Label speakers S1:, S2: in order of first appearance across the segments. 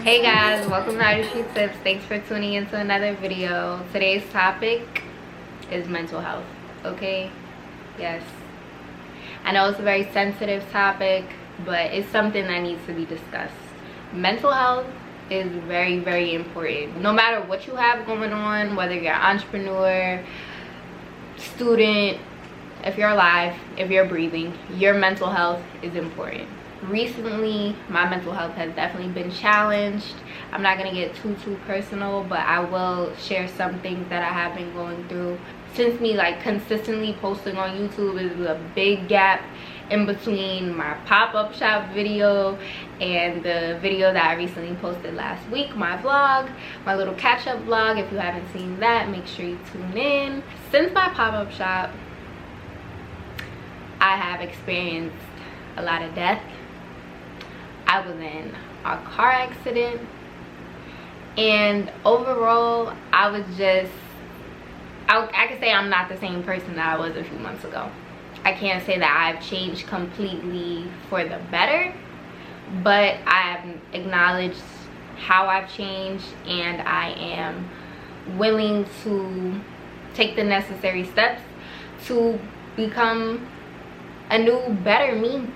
S1: Hey guys, welcome to Artistry Tips. Thanks for tuning into another video. Today's topic is mental health. Okay, yes, I know it's a very sensitive topic, but it's something that needs to be discussed. Mental health is very, very important. No matter what you have going on, whether you're an entrepreneur, student, if you're alive, if you're breathing, your mental health is important. Recently, my mental health has definitely been challenged. I'm not gonna get too personal, but I will share some things that I have been going through. Since me like consistently posting on YouTube is a big gap in between my pop-up shop video and the video that I recently posted last week, my vlog, my little catch-up vlog. If you haven't seen that, make sure you tune in. Since my pop-up shop, I have experienced a lot of death. I was in a car accident, and overall I was just, I could say I'm not the same person that I was a few months ago. I can't say that I've changed completely for the better, but I've acknowledged how I've changed, and I am willing to take the necessary steps to become a new, better me.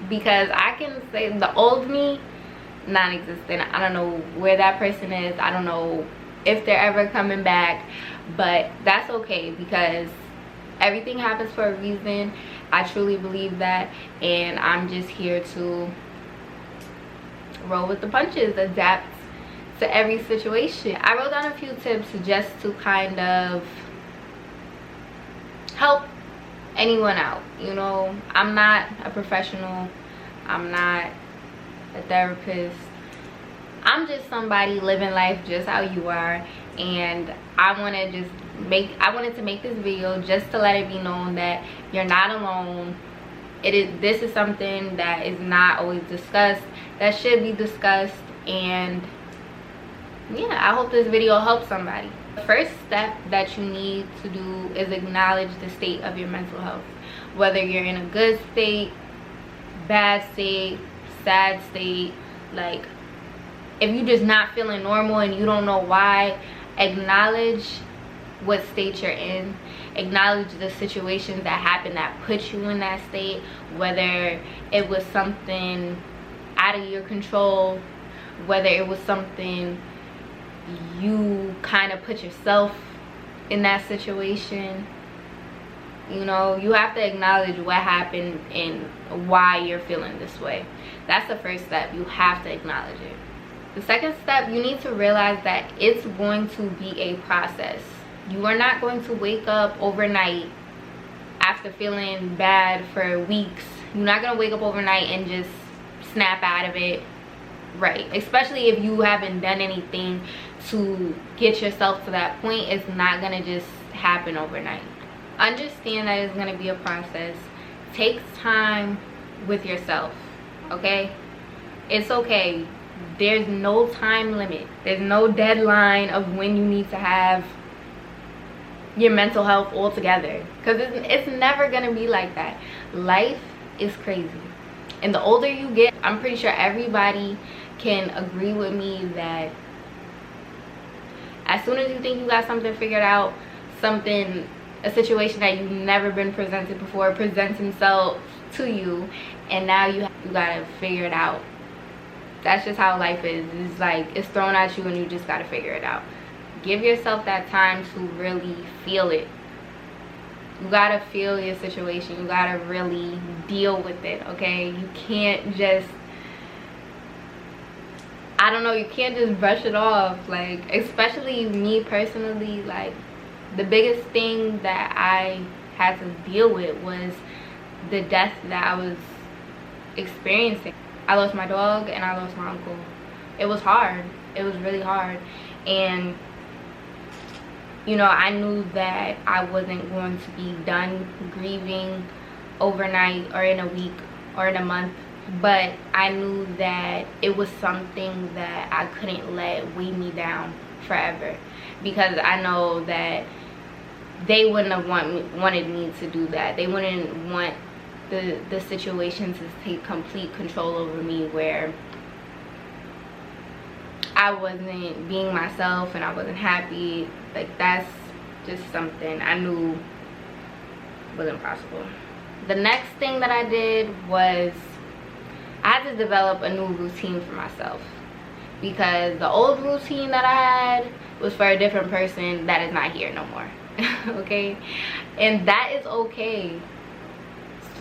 S1: Because I can say the old me, non-existent. I don't know where that person is. I don't know if they're ever coming back, but that's okay, because everything happens for a reason. I truly believe that, and I'm just here to roll with the punches, adapt to every situation. I wrote down a few tips just to kind of help anyone out. You know, I'm not a professional, I'm not a therapist, I'm just somebody living life just how you are, and I wanted to make this video just to let it be known that you're not alone. This is something that is not always discussed, that should be discussed, and yeah, I hope this video helps somebody. The first step that you need to do is acknowledge the state of your mental health. Whether you're in a good state, bad state, sad state, like if you're just not feeling normal and you don't know why, acknowledge what state you're in. Acknowledge the situations that happened that put you in that state, whether it was something out of your control, whether it was something you kind of put yourself in that situation. You know, you have to acknowledge what happened and why you're feeling this way. That's the first step. You have to acknowledge it. The second step, you need to realize that it's going to be a process. You are not going to wake up overnight after feeling bad for weeks. You're not going to wake up overnight and just snap out of it, right? Especially if you haven't done anything to get yourself to that point. It's not going to just happen overnight. Understand that it's going to be a process. Take time with yourself, okay? It's okay. There's no time limit. There's no deadline of when you need to have your mental health all together, because it's never going to be like that. Life is crazy, and the older you get, I'm pretty sure everybody can agree with me that as soon as you think you got something figured out, a situation that you've never been presented before presents himself to you, and now you gotta figure it out. That's just how life is. It's like it's thrown at you and you just gotta figure it out. Give yourself that time to really feel it. You gotta feel your situation. You gotta really deal with it, okay? You can't just, I don't know, you can't just brush it off. Like, especially me personally, like the biggest thing that I had to deal with was the death that I was experiencing. I lost my dog and I lost my uncle. It was hard. It was really hard. And you know, I knew that I wasn't going to be done grieving overnight or in a week or in a month, but I knew that it was something that I couldn't let weigh me down forever, because I know that they wouldn't have wanted me to do that. They wouldn't want the situations to take complete control over me, where I wasn't being myself and I wasn't happy. Like, that's just something I knew was impossible. The next thing that I did was I had to develop a new routine for myself, because the old routine that I had was for a different person that is not here no more. Okay, and that is okay.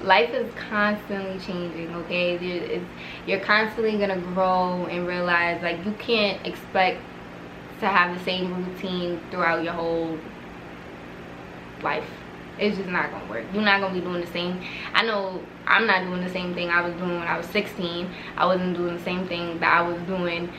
S1: Life is constantly changing, okay? You're constantly gonna grow and realize, like, you can't expect to have the same routine throughout your whole life. It's just not gonna work. You're not gonna be doing the same. I know I'm not doing the same thing I was doing when I was 16. I wasn't doing the same thing that I was doing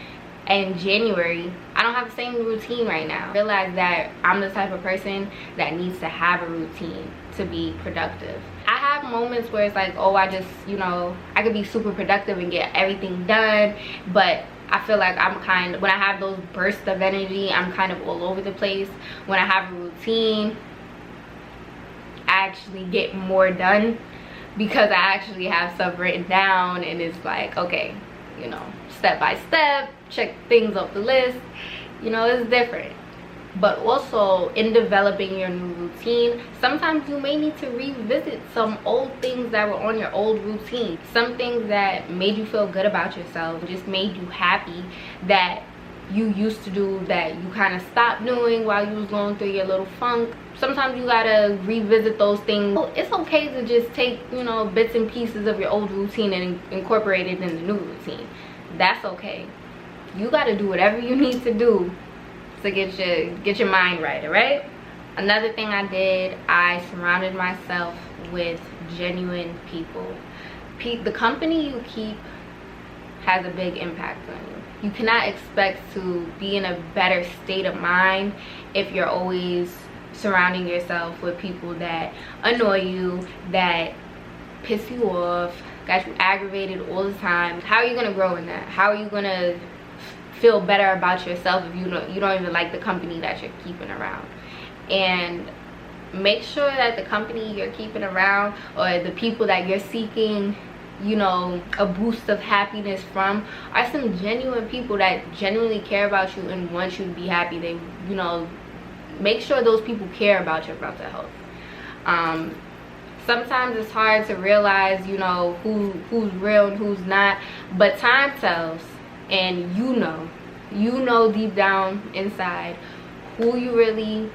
S1: in January. I don't have the same routine right now. I realize that I'm the type of person that needs to have a routine to be productive. I have moments where it's like, oh, I just, you know, I could be super productive and get everything done, but I feel like when I have those bursts of energy, I'm kind of all over the place. When I have a routine, I actually get more done because I actually have stuff written down, and it's like, okay, you know, step by step, check things off the list. You know, it's different. But also, in developing your new routine, sometimes you may need to revisit some old things that were on your old routine. Some things that made you feel good about yourself, just made you happy, that you used to do that you kind of stopped doing while you was going through your little funk. Sometimes you gotta revisit those things. It's okay to just take, you know, bits and pieces of your old routine and incorporate it in the new routine. That's okay. You gotta do whatever you need to do to get your mind right, all right? Another thing I did, I surrounded myself with genuine people. The company you keep has a big impact on you. You cannot expect to be in a better state of mind if you're always surrounding yourself with people that annoy you, that piss you off, got you aggravated all the time. How are you gonna grow in that? How are you gonna feel better about yourself if you don't even like the company that you're keeping around? And make sure that the company you're keeping around, or the people that you're seeking, you know, a boost of happiness from, are some genuine people that genuinely care about you and want you to be happy. They, you know, make sure those people care about your mental health. Sometimes it's hard to realize, you know, who's real and who's not, but time tells. And you know deep down inside who you really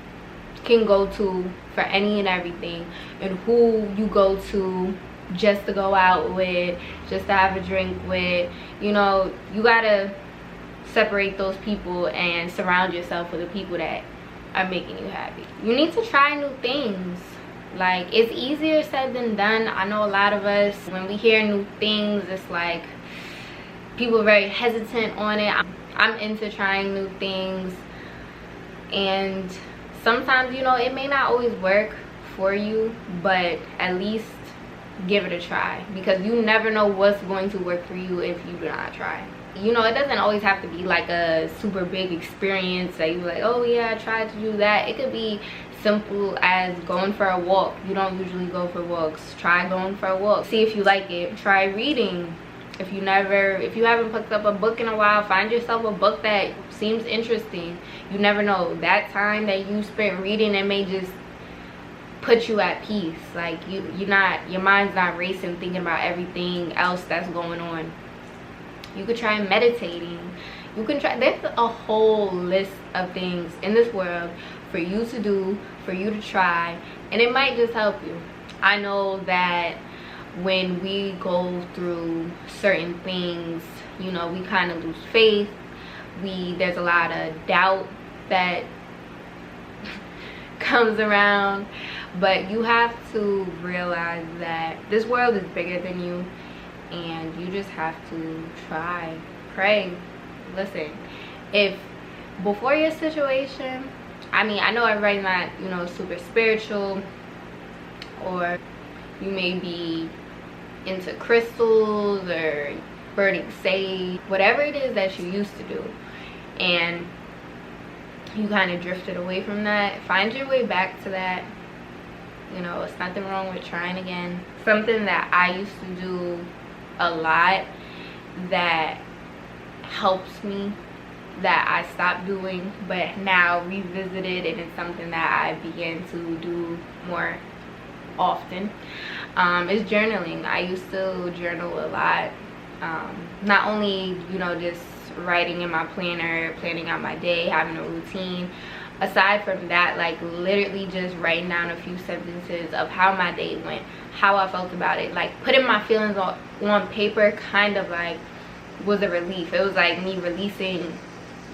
S1: can go to for any and everything, and who you go to just to go out with, just to have a drink with. You know, you gotta separate those people and surround yourself with the people that are making you happy. You need to try new things. Like, it's easier said than done. I know a lot of us, when we hear new things, it's like people are very hesitant on it. I'm into trying new things, and sometimes, you know, it may not always work for you, but at least give it a try, because you never know what's going to work for you if you do not try. You know, it doesn't always have to be like a super big experience that you're like, oh yeah, I tried to do that. It could be simple as going for a walk. You don't usually go for walks. Try going for a walk, see if you like it. Try reading. If you haven't picked up a book in a while, find yourself a book that seems interesting. You never know, that time that you spent reading, it may just put you at peace. Like, your mind's not racing thinking about everything else that's going on. You could try meditating. You can try, there's a whole list of things in this world for you to do, for you to try, and it might just help you. I know that when we go through certain things, you know, we kind of lose faith. There's a lot of doubt that comes around, but you have to realize that this world is bigger than you, and you just have to try, pray. Listen, if before your situation, I mean, I know everybody's not, you know, super spiritual, or you may be into crystals or burning sage, whatever it is that you used to do, and you kind of drifted away from that, find your way back to that. You know, it's nothing wrong with trying again. something that I used to do a lot that helps me, that I stopped doing but now revisited, and it's something that I began to do more often, is journaling. I used to journal a lot, not only, you know, just writing in my planner, planning out my day, having a routine. Aside from that, like literally just writing down a few sentences of how my day went, how I felt about it, like putting my feelings on paper, kind of like was a relief. It was like me releasing,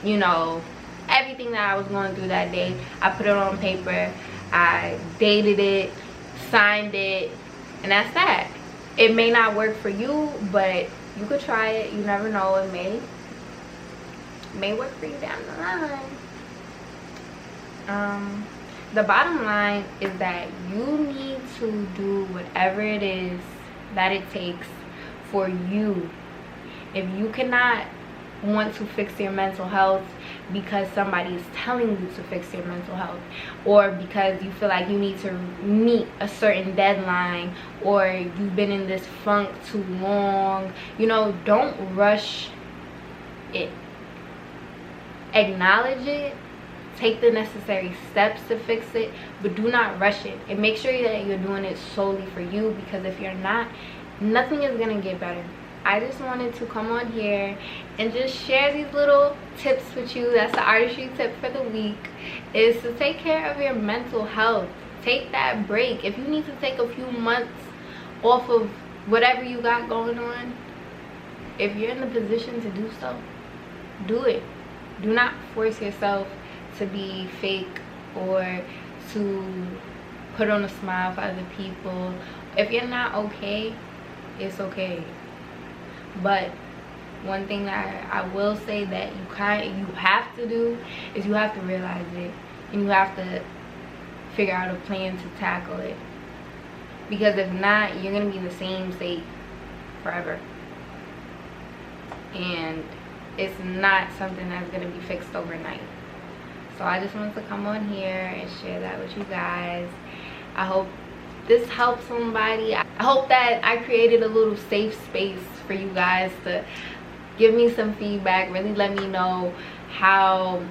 S1: you know, everything that I was going through that day. I put it on paper, I dated it, signed it, and that's that. It may not work for you, but you could try it. You never know, it may work for you down the line. The bottom line is that you need to do whatever it is that it takes for you. If you cannot want to fix your mental health because somebody is telling you to fix your mental health, or because you feel like you need to meet a certain deadline, or you've been in this funk too long, you know, don't rush it. Acknowledge it, take the necessary steps to fix it, but do not rush it, and make sure that you're doing it solely for you, because if you're not, nothing is gonna get better. I just wanted to come on here and just share these little tips with you. That's the artistry tip for the week, is to take care of your mental health. Take that break. If you need to take a few months off of whatever you got going on, if you're in the position to do so, do it. Do not force yourself to be fake or to put on a smile for other people. If you're not okay, it's okay. But one thing that I will say that you have to do is you have to realize it, and you have to figure out a plan to tackle it, because if not, you're gonna be in the same state forever, and it's not something that's gonna be fixed overnight. So I just wanted to come on here and share that with you guys. I hope this helps somebody. I hope that I created a little safe space for you guys to give me some feedback. Really let me know how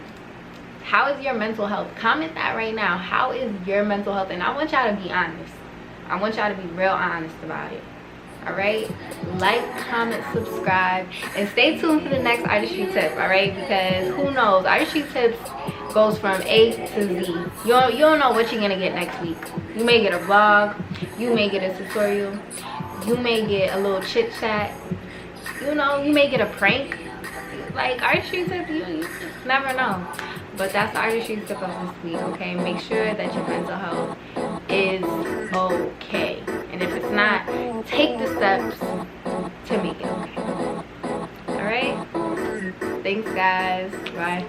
S1: is your mental health. Comment that right now. How is your mental health? And I want y'all to be honest. I want y'all to be real honest about it. Alright, like, comment, subscribe, and stay tuned for the next artistry tip. Alright, because who knows, artistry tips goes from A to Z. You don't know what you're gonna get next week. You may get a vlog, you may get a tutorial, you may get a little chit chat, you know, you may get a prank. Like artistry tip, you just never know. But that's the artistry tip of this week. Okay, make sure that your mental health is okay, and if it's not, take the steps to make it okay. All right, thanks guys, bye.